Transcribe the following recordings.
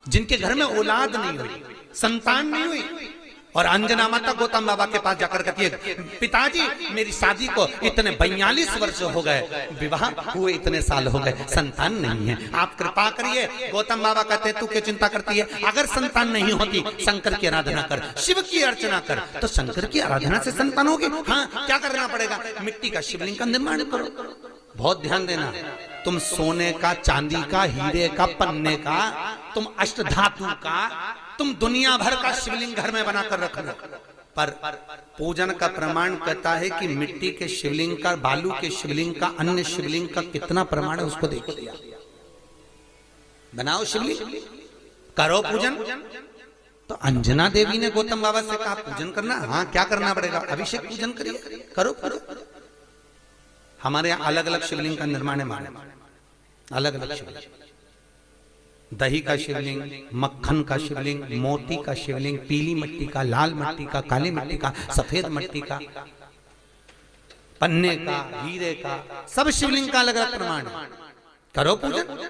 जिनके घर में औलाद नहीं हुई, संतान नहीं हुई, और अंजना माता गौतम बाबा के पास जाकर कहती है, पिताजी मेरी शादी को इतने 42 वर्ष हो गए, विवाह हुए इतने साल हो गए, संतान नहीं है, आप कृपा करिए। गौतम बाबा कहते हैं, तू क्या चिंता करती है, अगर संतान नहीं होती शंकर की आराधना कर, शिव की अर्चना कर, तो शंकर की आराधना से संतान होगी। हाँ, क्या करना पड़ेगा, मिट्टी का शिवलिंग का निर्माण करो। बहुत ध्यान देना, तुम सोने का, चांदी का, हीरे का, पन्ने का, तुम अष्टधातु का, तुम दुनिया भर का शिवलिंग घर में बनाकर रखना, पर पूजन का प्रमाण कहता है कि मिट्टी के शिवलिंग का, बालू के शिवलिंग का, अन्य शिवलिंग का कितना प्रमाण है उसको देखो। बनाओ शिवलिंग, करो पूजन। तो अंजना देवी ने गौतम बाबा से कहा पूजन करना। हाँ, क्या करना पड़ेगा, अभिषेक पूजन करिए, करो करो। हमारे यहाँ अलग अलग शिवलिंग का निर्माण है, माने अलग अलग शिवलिंग, दही का शिवलिंग, मक्खन का शिवलिंग, मोती का शिवलिंग, पीली मिट्टी का, लाल मिट्टी का, काली मिट्टी का, सफेद मिट्टी का, पन्ने का, हीरे का, सब शिवलिंग का अलग अलग प्रमाण है, करो पूजन।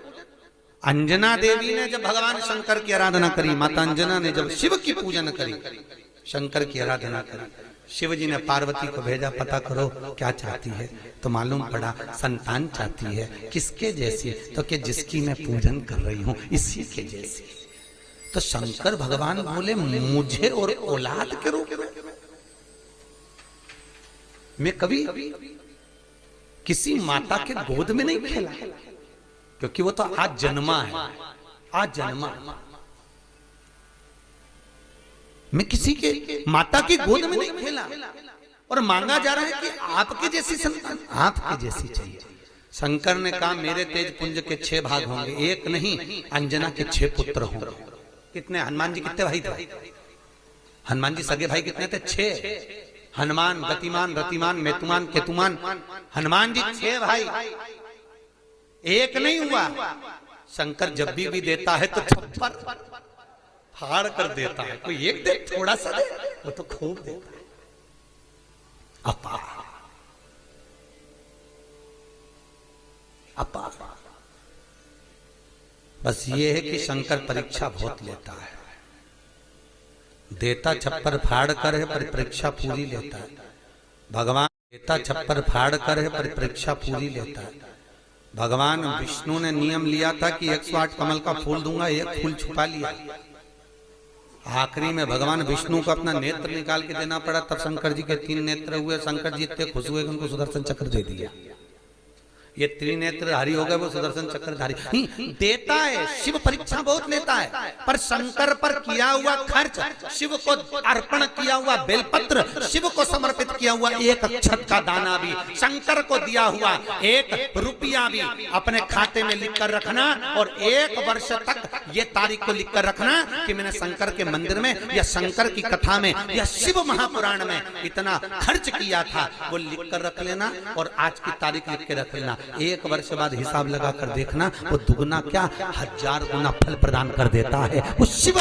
अंजना देवी ने जब भगवान शंकर की आराधना करी, माता अंजना ने जब शिव की पूजन करी, शंकर की आराधना करी, शिव जी ने पार्वती को भेजा, पता करो क्या चाहती है, तो मालूम पड़ा संतान चाहती है। किसके जैसी, तो कि जिसकी मैं पूजन कर रही हूं इसी के जैसी। तो शंकर भगवान बोले, मुझे और औलाद के रूप में मैं कभी किसी माता के गोद में नहीं खेला, क्योंकि वो तो आज जन्मा है, आज जन्मा। मैं किसी के माता की गोद में नहीं खेला, और मांगा जा रहा है कि आपके जैसी संतान, आपके जैसी चाहिए। शंकर ने कहा, मेरे तेज पुंज के 6 भाग होंगे, एक नहीं, अंजना के 6 पुत्र होंगे। कितने, हनुमान जी कितने भाई थे, हनुमान जी सगे भाई कितने थे, 6। हनुमान, गतिमान, रतिमान, मेतुमान, केतुमान, हनुमान जी 6 भाई, एक नहीं हुआ। शंकर जब भी देता है तो छप्पर फाड़ कर देता है, कोई एक दे, थोड़ा सा दे, वो तो खूब देता है। अपा अपा, बस ये है कि शंकर परीक्षा बहुत लेता है, देता छप्पर फाड़ कर है पर परीक्षा पूरी लेता है। भगवान देता छप्पर फाड़ कर है पर परीक्षा पूरी लेता है। भगवान विष्णु ने नियम लिया था कि 108 कमल का फूल दूंगा, एक फूल छुपा लिया। आखिरी में भगवान विष्णु को अपना नेत्र निकाल के देना पड़ा, तब शंकर जी के 3 नेत्र हुए। शंकर जी इतने खुश हुए कि उनको सुदर्शन चक्र दे दिया। ये त्रिनेत्रधारी हो गए, वो सुदर्शन चक्रधारी। देता है शिव, परीक्षा बहुत लेता है, पर शंकर पर किया हुआ खर्च, शिव को अर्पण किया हुआ बेलपत्र, शिव को समर्पित किया हुआ 1 अक्षत का दाना भी, शंकर को दिया हुआ 1 रुपया भी अपने खाते में लिख कर रखना, और 1 वर्ष तक ये तारीख को लिख कर रखना कि मैंने शंकर के मंदिर में या शंकर की कथा में या शिव महापुराण में इतना खर्च किया था, वो लिख कर रख लेना, और आज की तारीख लिख के रख लेना। 1 वर्ष बाद हिसाब लगा कर देखना, वो दुगना क्या 1000 गुना फल प्रदान कर देता है। वो शिव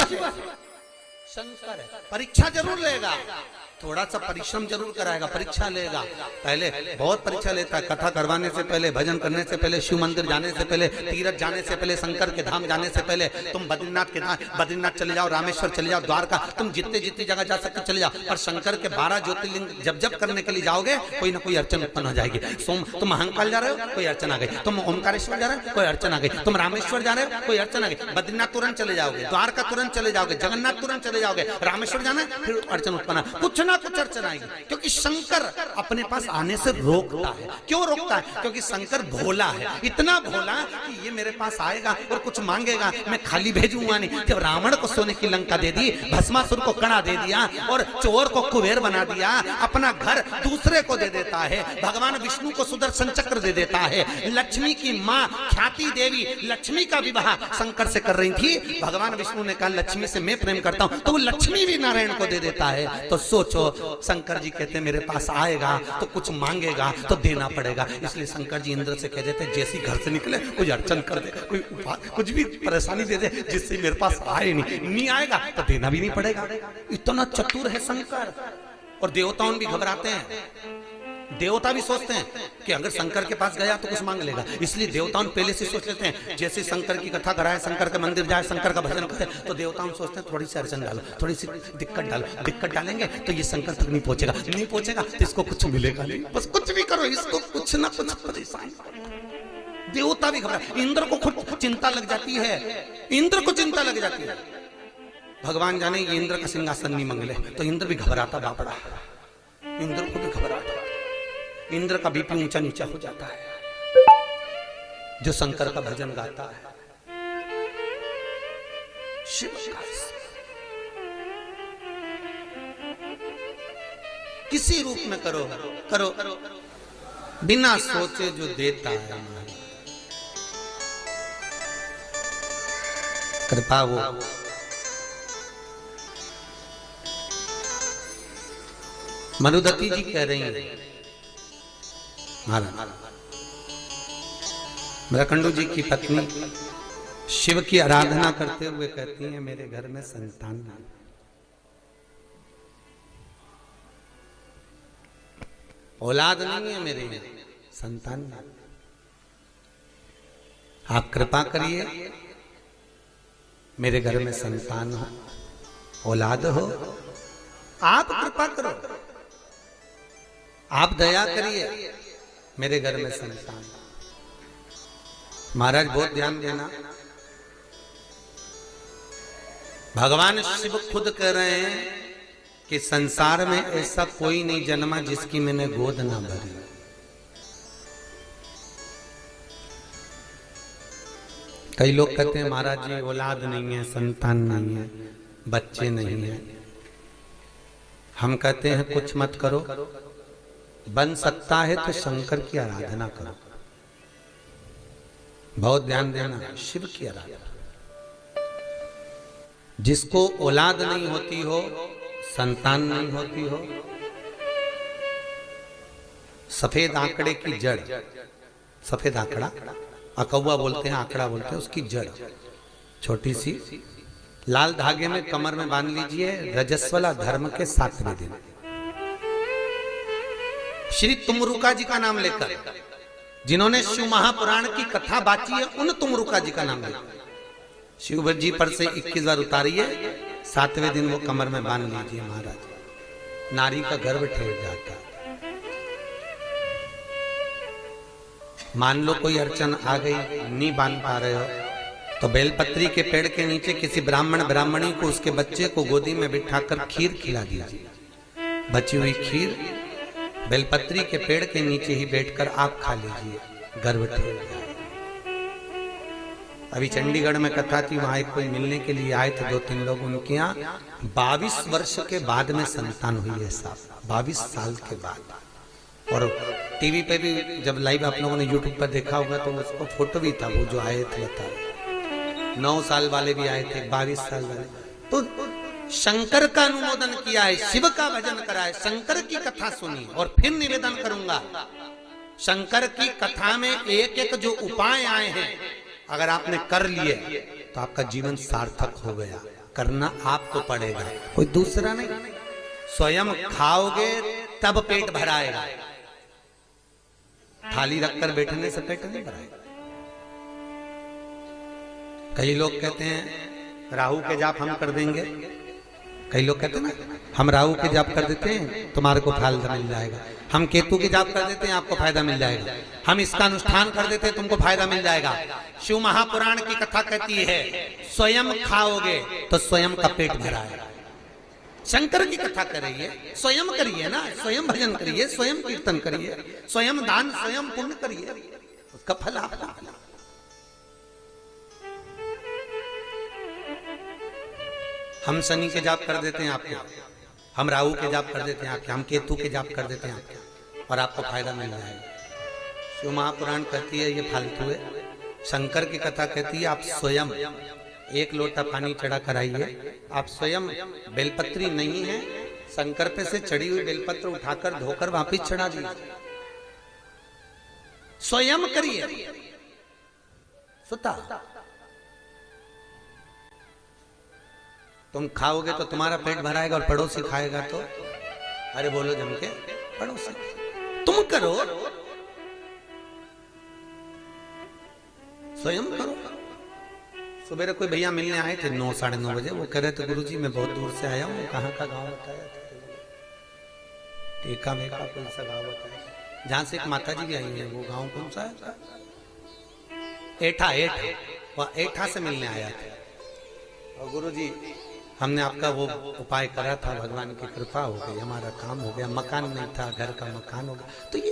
शंकर है। परीक्षा जरूर लेगा, थोड़ा सा परिश्रम जरूर कराएगा, परीक्षा लेगा। पहले बहुत परीक्षा लेता है, कथा करवाने से पहले, भजन करने से पहले, शिव मंदिर जाने से पहले, तीर्थ जाने से पहले, शंकर के धाम जाने से पहले, तुम बद्रीनाथ के धाम, बद्रीनाथ चले जाओ, रामेश्वर चले जाओ, द्वारका, तुम जितने जितनी जगह जा सकते चले जाओ। पर शंकर के 12 ज्योतिर्लिंग जब जब करने के लिए जाओगे, कोई ना कोई अड़चन उत्पन्न हो जाएगी। तुम महाकाल जा रहे हो, कोई अड़चन आ गई। तुम ओमकारेश्वर जा रहे हो, कोई अड़चन आ गई। तुम रामेश्वर जा रहे हो, कोई अड़चन आ गई। बद्रीनाथ तुरंत चले जाओगे, द्वारका तुरंत चले जाओगे, जगन्नाथ तुरंत चले जाओगे, रामेश्वर जाना है, फिर अड़चन उत्पन्न, कुछ ना कुछ अड़चन आएगी। क्योंकि शंकर अपने पास आने से रोकता है। क्यों रोकता है? क्योंकि शंकर भोला है, इतना भोला कि ये मेरे पास आएगा और कुछ मांगेगा, मैं खाली भेजूंगा नहीं। जब रावण को सोने की लंका दे दी, भस्मासुर को कड़ा दे दिया और चोर को कुबेर बना दिया, अपना घर दूसरे को दे देता है। भगवान विष्णु को सुदर्शन चक्र दे देता है। लक्ष्मी की माँ ख्याति देवी लक्ष्मी का विवाह शंकर से कर रही थी। भगवान विष्णु ने कहा लक्ष्मी से मैं प्रेम करता हूं, तो वो लक्ष्मी भी नारायण को दे देता है। तो सोचो, शंकर जी कहते मेरे पास आएगा तो कुछ मांगेगा तो देना पड़ेगा। इसलिए शंकर जी इंद्र से कह देते जैसी घर से निकले कोई अड़चन कर दे, कोई कुछ भी परेशानी दे दे जिससे मेरे पास आए नहीं आएगा तो देना भी नहीं पड़ेगा। इतना चतुर है शंकर। और देवताओं भी घबराते हैं। देवता भी सोचते हैं कि अगर शंकर के पास गया तो कुछ मांग लेगा, इसलिए देवताओं पहले से सोच लेते हैं जैसे शंकर की कथा कराए, शंकर के मंदिर जाए, शंकर का भजन करे, तो देवताओं सोचते हैं थोड़ी सी अड़चन डालो, थोड़ी सी दिक्कत डालो, दिक्कत डालेंगे तो ये शंकर तक नहीं पहुंचेगा, नहीं पहुंचेगा तो इसको कुछ मिलेगा नहीं, बस कुछ भी करो इसको कुछ ना कुछ परेशान। देवता भी घबरा, इंद्र को खुद चिंता लग जाती है, इंद्र को चिंता लग जाती है, भगवान जाने ये इंद्र का सिंहासन नहीं मंगले, तो इंद्र भी घबराता बापड़ा, इंद्र को भी घबराता, इंद्र का बीपी ऊंचा नीचा हो जाता है जो शंकर का भजन गाता है। शिव का किसी रूप में करो करो बिना सोचे जो देता है, कृपा वो मनुदती जी कह रही हैं, महाराज मृकंडू जी की पत्नी शिव की आराधना करते हुए कहती हैं मेरे घर में संतान नहीं, औलाद नहीं है मेरे में, संतान नहीं, आप कृपा करिए मेरे घर में संतान हो, औलाद हो, आप कृपा करो, आप दया करिए मेरे घर में संतान। महाराज बहुत ध्यान देना, भगवान शिव खुद कह रहे हैं कि संसार में ऐसा कोई नहीं जन्मा जिसकी मैंने गोद ना भरी। कई लोग कहते हैं महाराज जी औलाद नहीं है, संतान नहीं है, बच्चे नहीं है। हम कहते हैं कुछ मत करो, बन सकता है तो शंकर की आराधना करो। बहुत ध्यान देना, शिव की आराधना। जिसको औलाद नहीं होती हो, संतान नहीं होती हो, सफेद आंकड़े की जड़, सफेद आंकड़ा अकौवा बोलते हैं, आंकड़ा बोलते हैं, उसकी जड़ छोटी सी लाल धागे में कमर में बांध लीजिए, रजस्वला धर्म के 7वें दिन श्री तुमरुका जी का नाम लेकर, जिन्होंने शिव महापुराण की कथा बाची है, उन तुमरुका जी का नाम लेकर शिव जी पर से 21 बार उतारिए, 7वें दिन वो कमर में बांध लीजिए। महाराज नारी का गर्भ ठेर जाता है। मान लो कोई अड़चन आ गई, नहीं बांध पा रहे हो, तो बेलपत्री के पेड़ के नीचे किसी ब्राह्मणी को उसके बच्चे को गोदी में बिठाकर खीर खिला दीजिए। बची हुई खीर बेलपत्री के पेड़ के नीचे ही बैठकर आप खा लीजिए, गर्भ ठेर जाए। अभी चंडीगढ़ में कथा थी, वहां एक कोई मिलने के लिए आए थे 2-3 लोग, उनके यहाँ 22 वर्ष के बाद में संतान हुई है साहब, 22 साल के बाद। और टीवी पे भी जब लाइव आप लोगों ने यूट्यूब पर देखा होगा तो उसको फोटो भी था, वो जो आए थे बता 9 साल वाले भी आए थे, 22 साल वाले। तो शंकर का अनुमोदन किया है, शिव का भजन करा है, शंकर की कथा सुनी। और फिर निवेदन करूंगा, शंकर की कथा में एक एक जो उपाय आए हैं, अगर आपने कर लिए तो आपका जीवन सार्थक हो गया। करना आपको पड़ेगा, कोई दूसरा नहीं। स्वयं खाओगे तब पेट भराएगा, थाली रखकर बैठने से पेट नहीं भराएगा। कई लोग कहते हैं राहु के जाप हम कर देंगे, कई लोग कहते हैं ना हम राहु के जाप कर देते हैं तुम्हारे को फायदा मिल जाएगा, हम केतु के जाप कर देते हैं आपको फायदा मिल जाएगा, हम इसका अनुष्ठान कर देते हैं तुमको फायदा मिल जाएगा। शिव महापुराण की कथा कहती है स्वयं खाओगे तो स्वयं का पेट भराएगा। शंकर की कथा कर रही है, स्वयं करिए ना, स्वयं भजन करिए, स्वयं कीर्तन करिए, स्वयं दान, स्वयं पुण्य करिए, उसका फल आपको। हम शनि के जाप कर देते हैं आपके, हम राहु के जाप कर देते हैं आपके, हम केतु के जाप कर देते हैं आपके, और आपको फायदा मिल जाएगा। शिव महापुराण कहती है ये फालतू है, शंकर की कथा कहती है आप स्वयं 1 लोटा पानी चढ़ा कर आइए, आप स्वयं बेलपत्री नहीं है, शंकर पे से चढ़ी हुई बेलपत्र उठाकर धोकर वापिस चढ़ा दीजिए, स्वयं करिए। सुता तुम खाओगे तो तुम्हारा पेट भराएगा और पड़ोसी खाएगा तो, अरे बोलो जम के, पड़ोसी तुम करो, स्वयं करो। सुबह कोई भैया मिलने आए थे 9 साढ़े 9 बजे, वो कह रहे थे गुरुजी मैं बहुत दूर से आया हूँ। कहाँ का गांव बताया था? टेका मेका कोई सा गांव बताया, जहां से एक माता जी भी आई है। वो गांव कौन सा है? एठा। वह एठा से मिलने आया था। और गुरुजी हमने आपका वो उपाय करा था, भगवान की कृपा हो गई, हमारा काम हो गया। मकान नहीं था, घर का मकान हो गया। तो ये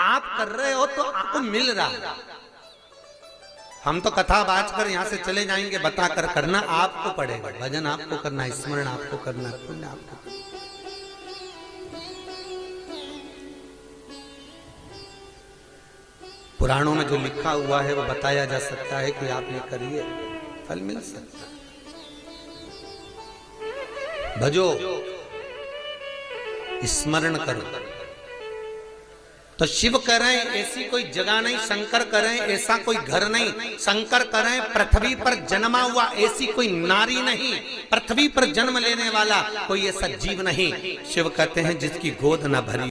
आप कर रहे हो तो आपको मिल रहा है। हम तो कथा बाज कर यहाँ से चले जाएंगे, बता कर करना आपको पड़ेगा। भजन आपको करना है, स्मरण आपको करना है, पुण्य आपको करना। पुराणों में जो लिखा हुआ है वो बताया जा सकता है कि आप ये करिए, फल मिल सकता है। भजो, स्मरण करो। तो शिव करें ऐसी कोई जगह नहीं, शंकर करें ऐसा कोई घर नहीं। शंकर करें पृथ्वी पर जन्मा हुआ ऐसी कोई नारी नहीं, पृथ्वी पर जन्म लेने वाला कोई ऐसा जीव नहीं। शिव कहते हैं जिसकी गोद न भरी